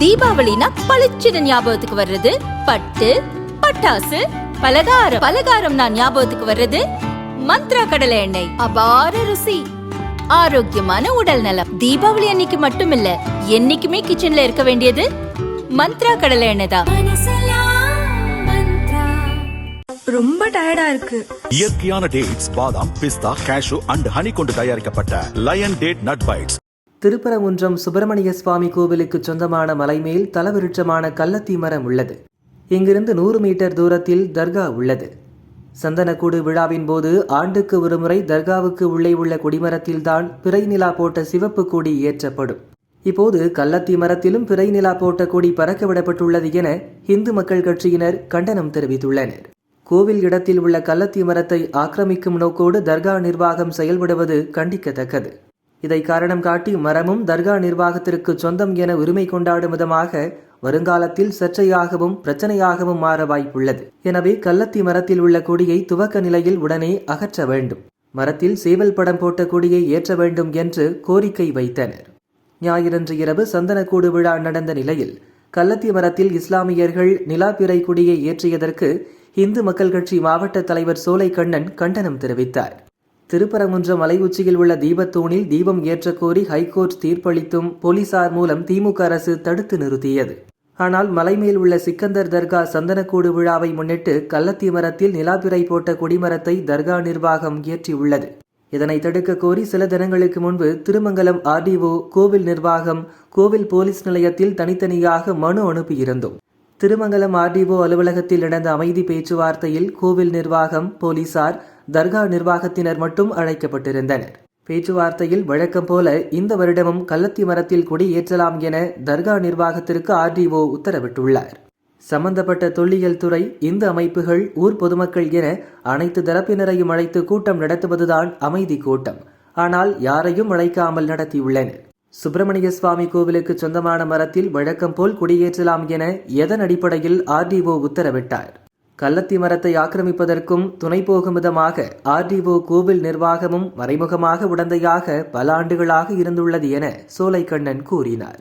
தீபாவளினா பளிச்சுன்னு ஞாபகத்துக்கு வர்றது பட்டு, பட்டாசு, பலகாரம். பலகாரம்னா ஞாபகத்துக்கு வர்றது மந்த்ரா கடலை எண்ணெய். அபார ருசி, ஆரோக்கியமான உடல் நலம். தீபாவளி அன்னைக்கு மட்டும் இல்ல, என்னைக்குமே கிச்சன்ல இருக்க வேண்டியது மந்த்ரா கடலை எண்ணெய் தான். ரொம்ப டயர்டா இருக்கு. இயற்கையான டேட்ஸ், பாதாம், பிஸ்தா, கேஷு அண்ட் ஹனி கொண்டு தயாரிக்கப்பட்ட lion date nut bites. Thiruparankundram Subramaniya Swamy கோவிலுக்கு சொந்தமான மலைமேல் தலவிருட்சமான கள்ளத்தி மரம் உள்ளது. இங்கிருந்து 100 மீட்டர் தூரத்தில் தர்கா உள்ளது. சந்தனக்கூடு விழாவின் போது ஆண்டுக்கு ஒருமுறை தர்காவுக்கு உள்ளே உள்ள கொடிமரத்தில்தான் பிறை நிலா போட்ட சிவப்பு கொடி ஏற்றப்படும். இப்போது கள்ளத்தி மரத்திலும் பிறை நிலா போட்ட கொடி பறக்கவிடப்பட்டுள்ளது என இந்து மக்கள் கட்சியினர் கண்டனம் தெரிவித்துள்ளனர். கோவில் இடத்தில் உள்ள கள்ளத்தி மரத்தை ஆக்கிரமிக்கும் நோக்கோடு தர்கா நிர்வாகம் செயல்படுவது கண்டிக்கத்தக்கது. இதை காரணம் காட்டி மரமும் தர்கா நிர்வாகத்திற்கு சொந்தம் என உரிமை கொண்டாடும் விதமாக வருங்காலத்தில் சர்ச்சையாகவும் பிரச்சனையாகவும் மாற வாய்ப்புள்ளது. எனவே கள்ளத்தி மரத்தில் உள்ள கொடியை துவக்க நிலையில் உடனே அகற்ற வேண்டும். மரத்தில் சேவல் படம் போட்ட கொடியை ஏற்ற வேண்டும் என்று கோரிக்கை வைத்தனர். ஞாயிறன்று இரவு சந்தனக்கூடு விழா நடந்த நிலையில் கள்ளத்தி மரத்தில் இஸ்லாமியர்கள் நிலாப்பிறை கொடியை ஏற்றியதற்கு இந்து மக்கள் கட்சி மாவட்ட தலைவர் சோலைக்கண்ணன் கண்டனம் தெரிவித்தார். திருப்பரங்குன்றம் மலை உச்சியில் உள்ள தீபத்தூணில் தீபம் ஏற்ற கோரி ஹைகோர்ட் தீர்ப்பளித்தும் போலீசார் மூலம் திமுக அரசு தடுத்து நிறுத்தியது. ஆனால் மலைமேல் உள்ள சிக்கந்தர் தர்கா சந்தனக்கூடு விழாவை முன்னிட்டு கள்ளத்தி மரத்தில் நிலாப்பிறை போட்ட கொடிமரத்தை தர்கா நிர்வாகம் ஏற்றியுள்ளது. இதனை தடுக்க கோரி சில தினங்களுக்கு முன்பு திருமங்கலம் ஆர்டிஓ, கோவில் நிர்வாகம், கோவில் போலீஸ் நிலையத்தில் தனித்தனியாக மனு அனுப்பியிருந்தோம். திருமங்கலம் ஆர்டிஓ அலுவலகத்தில் நடந்த அமைதி பேச்சுவார்த்தையில் கோவில் நிர்வாகம், போலீசார், தர்கா நிர்வாகத்தினர் மட்டும் அழைக்கப்பட்டிருந்தனர். பேச்சுவார்த்தையில் வழக்கம் போல இந்த வருடமும் கள்ளத்தி மரத்தில் கொடி ஏற்றலாம் என தர்கா நிர்வாகத்திற்கு ஆர்டிஓ உத்தரவிட்டுள்ளார். சம்பந்தப்பட்ட தொல்லியல் துறை, இந்து அமைப்புகள், ஊர் பொதுமக்கள் என அனைத்து தரப்பினரையும் அழைத்து கூட்டம் நடத்துவதுதான் அமைதி கூட்டம். ஆனால் யாரையும் அழைக்காமல் நடத்தியுள்ளனர். சுப்பிரமணிய சுவாமி கோவிலுக்கு சொந்தமான மரத்தில் வழக்கம் போல் கொடியேற்றலாம் என எதன் அடிப்படையில் ஆர்டிஓ உத்தரவிட்டார்? கள்ளத்தி மரத்தை ஆக்கிரமிப்பதற்கும் துணை போகும் விதமாக ஆர்டிஓ, கோவில் நிர்வாகமும் மறைமுகமாக உடந்தையாக பல ஆண்டுகளாக இருந்துள்ளது என சோலைக்கண்ணன் கூறினார்.